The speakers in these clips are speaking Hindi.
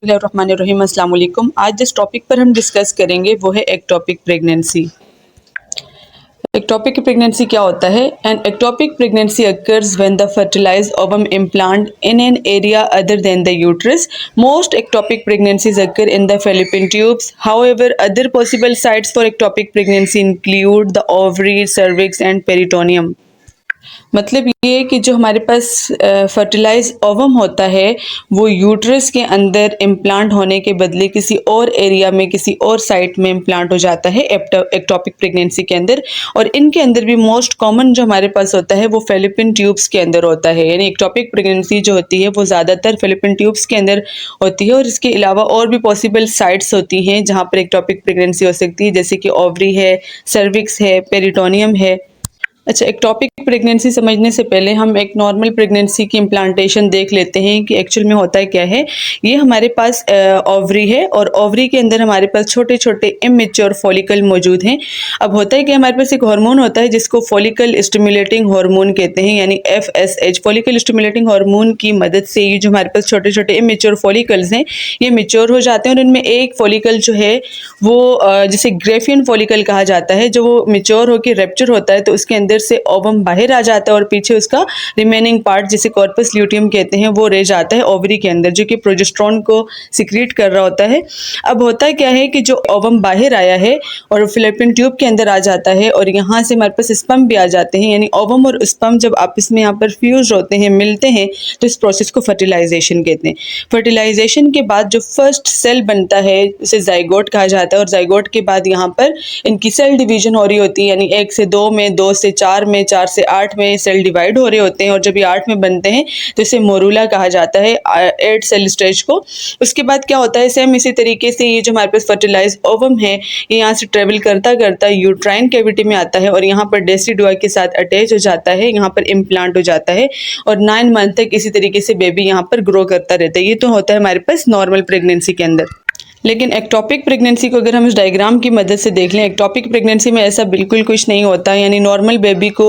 बिस्मिल्लाहिर्रहमानिर्रहीम, अस्सलाम वालेकुम। आज जिस टॉपिक पर हम डिस्कस करेंगे वो है एक्टोपिक प्रेगनेंसी। एक्टोपिक प्रेगनेंसी क्या होता है? An ectopic pregnancy occurs when the fertilised ovum implant in an area other than the uterus. Most ectopic pregnancies occur in the fallopian tubes. However, other possible sites for ectopic pregnancy include the ovary, cervix and peritoneum. मतलब ये कि जो हमारे पास फर्टिलाइज ओवम होता है वो यूट्रस के अंदर इम्प्लांट होने के बदले किसी और एरिया में, किसी और साइट में इम्प्लांट हो जाता है एक्टोपिक प्रेगनेंसी के अंदर। और इनके अंदर भी मोस्ट कॉमन जो हमारे पास होता है वो फेलिपिन ट्यूब्स के अंदर होता है। यानी एक्टोपिक प्रेगनेंसी जो होती है वो ज़्यादातर फेलिपिन ट्यूब्स के अंदर होती है। और इसके अलावा और भी पॉसिबल साइट्स होती हैं जहाँ पर एक्टोपिक प्रेगनेंसी हो सकती है, जैसे कि ओवरी है, सर्विक्स है, पेरिटोनियम है। अच्छा, एक्टोपिक प्रेगनेंसी समझने से पहले हम एक नॉर्मल प्रेगनेंसी की इम्प्लांटेशन देख लेते हैं कि एक्चुअल में होता है क्या है। ये हमारे पास ओवरी है और ओवरी के अंदर हमारे पास छोटे छोटे इमेच्योर फॉलिकल मौजूद हैं। अब होता है कि हमारे पास एक हार्मोन होता है जिसको फॉलिकल स्टिमुलेटिंग हार्मोन कहते हैं, यानी FSH। फॉलिकल स्टिमुलेटिंग हार्मोन की मदद से ये जो हमारे पास छोटे छोटे इमेच्योर फॉलिकल्स हैं ये मेच्योर हो जाते हैं और इनमें एक फॉलिकल जो है वो जिसे ग्रेफियन फॉलिकल कहा जाता है, जो वो मेच्योर होकर रेप्चर होता है तो उसके अंदर से ओवम बाहर आ जाता है और पीछे उसका रिमेनिंग पार्ट जिसे कॉर्पस ल्यूटियम कहते हैं वो रह जाता है ओवरी के अंदर, जो कि प्रोजेस्टेरोन को सिक्रीट कर रहा होता है। अब होता है क्या है कि जो ओवम बाहर आया है और फैलोपियन ट्यूब के अंदर आ जाता है और यहाँ से हमारे पास स्पर्म भी आ जाते हैं, यानी ओवम और स्पर्म जब आपस में यहाँ पर फ्यूज होते हैं, मिलते हैं, तो इस प्रोसेस को फर्टिलाइजेशन कहते हैं। फर्टिलाइजेशन के बाद जो फर्स्ट सेल बनता है उसे जाइगोट कहा जाता है और जाइगोट के बाद यहाँ पर इनकी सेल डिवीजन हो रही होती है, यानी 1 से 2 में, 2 से 4 में, 4 से 8 में सेल डिवाइड हो रहे होते हैं। और जब ये 8 में बनते हैं तो इसे मोरूला कहा जाता है, 8 सेल स्टेज को। उसके बाद क्या होता है, सेम इसी तरीके से ये जो हमारे पास फर्टिलाइज ओवम है ये यहाँ से ट्रेवल करता करता यूट्राइन कैविटी में आता है और यहाँ पर डेसिडुआ के साथ अटैच हो जाता है, यहाँ पर इम्प्लांट हो जाता है और 9 मंथ तक इसी तरीके से बेबी यहाँ पर ग्रो करता रहता है। ये तो होता है हमारे पास नॉर्मल प्रेगनेंसी के अंदर। लेकिन एक्टोपिक प्रेगनेंसी को अगर हम इस डायग्राम की मदद से देख लें, एक्टोपिक प्रेगनेंसी में ऐसा बिल्कुल कुछ नहीं होता। यानी नॉर्मल बेबी को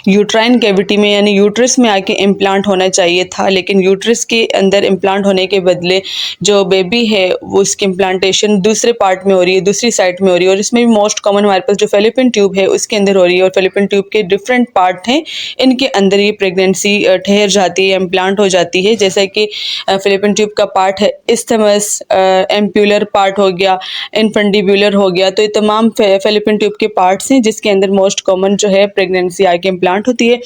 यूट्राइन कैविटी में यानी यूट्रस में आके इम्प्लांट होना चाहिए था, लेकिन यूट्रस के अंदर इम्प्लांट होने के बदले जो बेबी है वो उसकी इम्प्लांटेशन दूसरे पार्ट में हो रही है, दूसरी साइड में हो रही है। और इसमें भी मोस्ट कॉमन हमारे पास जो फेलिपिन ट्यूब है उसके अंदर हो रही है और फेलिपिन ट्यूब के डिफरेंट पार्ट हैं, इनके अंदर ये प्रेगनेंसी ठहर जाती है, इम्प्लांट हो जाती है। जैसा कि फेलिपिन ट्यूब का पार्ट है इस्थमस, एम्प्यूलर पार्ट हो गया, इनफंडिबुलर हो गया, तो ये तमाम फेलिपिन ट्यूब के पार्ट्स हैं जिसके अंदर मोस्ट कॉमन जो है प्रेगनेंसी आके इम्प्लांट होती है।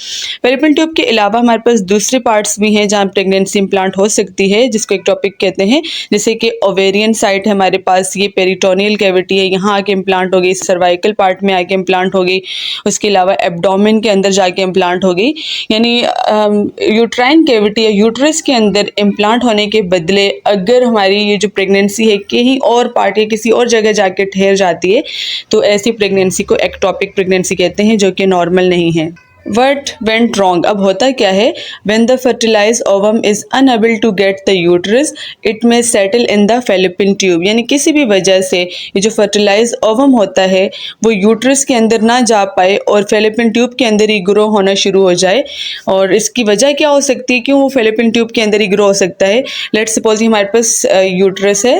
फेलिपिन ट्यूब के अलावा हमारे पास दूसरे पार्ट्स भी हैं जहाँ प्रेगनेंसी इम्प्लांट हो सकती है, जिसको एक्टोपिक कहते हैं। जैसे कि ओवेरियन साइट है हमारे पास, ये पेरिटोनियल कैविटी है, यहाँ आके इम्प्लांट हो गई, सर्वाइकल पार्ट में आके इम्प्लांट हो गई, उसके अलावा एब्डोमेन के अंदर जाके इम्प्लांट हो गई। यानी यूट्राइन कैविटी या यूट्रस के अंदर इम्प्लांट होने के बदले अगर हमारी ये जो प्रेगनेंसी है कहीं और पार्ट या किसी और जगह जाके ठहर जाती है तो ऐसी प्रेगनेंसी को एक्टोपिक प्रेगनेंसी कहते हैं, जो कि नॉर्मल नहीं है। What went wrong? अब होता क्या है, when the fertilized ovum is unable to get the uterus, it may settle in the fallopian tube। यानी किसी भी वजह से ये जो fertilized ovum होता है वो यूट्रस के अंदर ना जा पाए और fallopian tube के अंदर ही ग्रो होना शुरू हो जाए। और इसकी वजह क्या हो सकती है, क्यों वो fallopian tube के अंदर ही ग्रो हो सकता है? लेट्स सपोज हमारे पास यूट्रस है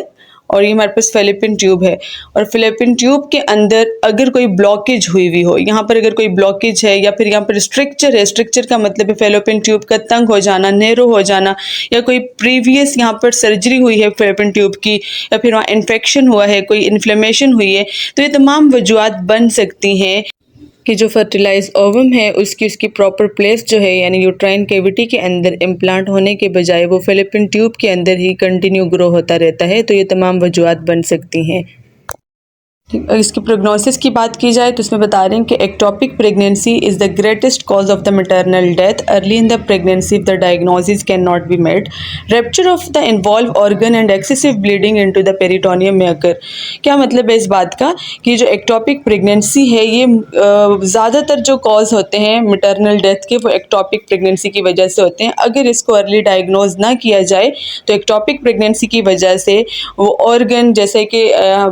और ये हमारे पास फेलिपिन ट्यूब है और फेलिपिन ट्यूब के अंदर अगर कोई ब्लॉकेज हुई हुई हो, यहाँ पर अगर कोई ब्लॉकेज है या फिर यहाँ पर स्ट्रक्चर है, स्ट्रक्चर का मतलब है फेलिपिन ट्यूब का तंग हो जाना, नैरो हो जाना, या कोई प्रीवियस यहाँ पर सर्जरी हुई है फेलिपिन ट्यूब की, या फिर वहाँ इन्फेक्शन हुआ है, कोई इन्फ्लेमेशन हुई है, तो ये तमाम वजूहात बन सकती हैं कि जो फर्टिलाइज ओवम है उसकी प्रॉपर प्लेस जो है यानी यूट्राइन कैविटी के अंदर इम्प्लांट होने के बजाय वो फेलिपिन ट्यूब के अंदर ही कंटिन्यू ग्रो होता रहता है। तो ये तमाम वजूहात बन सकती हैं। इसकी प्रोग्नोसिस की बात की जाए तो इसमें बता रहे हैं कि ectopic pregnancy is the greatest cause of the maternal death early in the pregnancy if the diagnosis can not be made. Rapture of the involve organ and excessive bleeding into the peritoneum में अकर। क्या मतलब है इस बात का कि जो एक्टोपिक प्रेगनेंसी है ये ज़्यादातर जो कॉज होते हैं मैटरनल डेथ के वो एक्टोपिक प्रेगनेंसी की वजह से होते हैं। अगर इसको अर्ली डायग्नोज ना किया जाए तो एक्टोपिक प्रेगनेंसी की वजह से वो ऑर्गन जैसे कि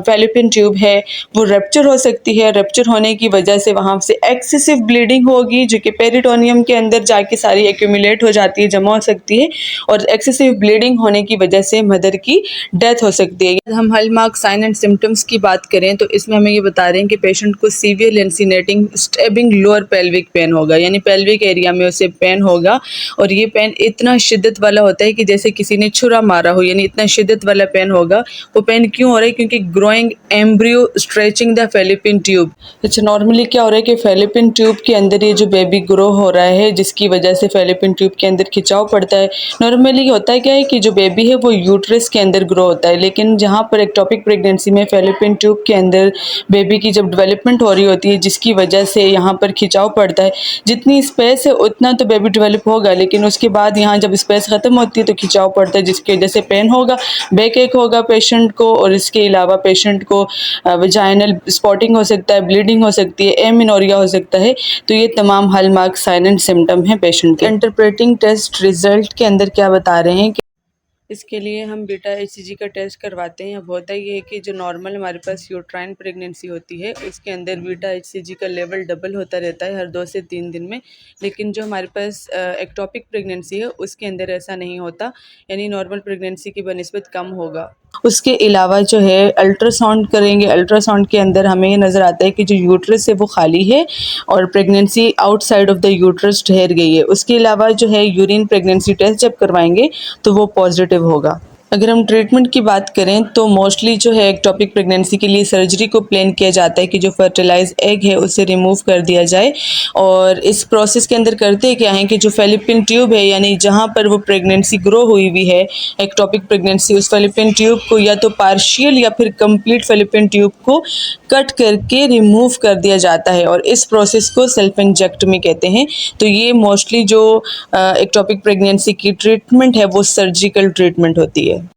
फेलिपिन ट्यूब है वो रप्चर हो सकती है। रप्चर होने की वजह से वहाँ से एक्सेसिव ब्लीडिंग होगी जो कि पेरिटोनियम के अंदर जाके सारी एक्यूमुलेट हो जाती है, जमा हो सकती है, और एक्सेसिव ब्लीडिंग होने की वजह से मदर की डेथ हो सकती है। हम हॉलमार्क साइन एंड सिम्टम्स की बात करें तो इसमें हमें ये बता रहे हैं कि पेशेंट को severe lancinating stabbing lower pelvic pain होगा, यानी पेल्विक एरिया में उसे पेन होगा, और ये पेन इतना शिद्दत वाला होता है कि जैसे किसी ने छुरा मारा हो, यानी इतना शिद्दत वाला पेन होगा। वो पेन क्यों हो रहा है? क्योंकि growing embryo stretching the fallopian tube. अच्छा, नॉर्मली क्या हो रहा है कि फेलिपिन ट्यूब के अंदर ये जो बेबी ग्रो हो रहा है, जिसकी वजह से फेलिपिन ट्यूब के अंदर खिंचाव पड़ता है। नॉर्मली होता है क्या है कि जो बेबी है वो यूट्रस के अंदर ग्रो होता है, लेकिन जहाँ पर एक्टोपिक प्रेगनेंसी में फेलिपिन ट्यूब के अंदर बेबी की जब डेवलपमेंट हो रही होती है, जिसकी वजह से यहाँ पर खिंचाव पड़ता है, जितनी स्पेस है उतना तो बेबी डेवलप होगा, लेकिन उसके बाद यहाँ जब स्पेस ख़त्म होती है तो खिंचाव पड़ता है, जिसकी वजह से पेन होगा, बैक एक होगा पेशेंट को, और इसके अलावा पेशेंट को वजाइनल स्पॉटिंग हो सकता है, ब्लीडिंग हो सकती है, एमिनोरिया हो सकता है। तो ये तमाम हॉलमार्क साइन एंड सिम्टम हैं पेशेंट के। इंटरप्रेटिंग टेस्ट रिजल्ट के अंदर क्या बता रहे हैं कि इसके लिए हम बीटा एचसीजी का टेस्ट करवाते हैं। अब होता ये है कि जो नॉर्मल हमारे पास यूट्राइन प्रेगनेंसी होती है उसके अंदर बीटा एचसीजी का लेवल डबल होता रहता है हर 2 से 3 दिन में, लेकिन जो हमारे पास एक्टोपिक प्रेगनेंसी है उसके अंदर ऐसा नहीं होता, यानी नॉर्मल प्रेगनेंसी की बनिस्बत कम होगा। उसके अलावा जो है अल्ट्रासाउंड करेंगे, अल्ट्रासाउंड के अंदर हमें ये नज़र आता है कि जो यूट्रस है वो खाली है और pregnancy outside of the uterus ठहर गई है। उसके अलावा जो है यूरिन प्रेगनेंसी टेस्ट जब करवाएंगे तो वो पॉजिटिव होगा। अगर हम ट्रीटमेंट की बात करें तो मोस्टली जो है एक्टोपिक प्रेगनेंसी के लिए सर्जरी को प्लान किया जाता है कि जो फर्टिलाइज एग है उसे रिमूव कर दिया जाए, और इस प्रोसेस के अंदर करते क्या है कि जो फेलिपिन ट्यूब है, यानी जहाँ पर वो प्रेगनेंसी ग्रो हुई हुई है एक्टोपिक प्रेगनेंसी, उस फेलिपिन ट्यूब को या तो पार्शियल या फिर कंप्लीट फेलिपिन ट्यूब को कट करके रिमूव कर दिया जाता है, और इस प्रोसेस को सेल्फेंजेक्टमी कहते हैं। तो ये मोस्टली जो एक्टोपिक प्रेगनेंसी की ट्रीटमेंट है वो सर्जिकल ट्रीटमेंट होती है।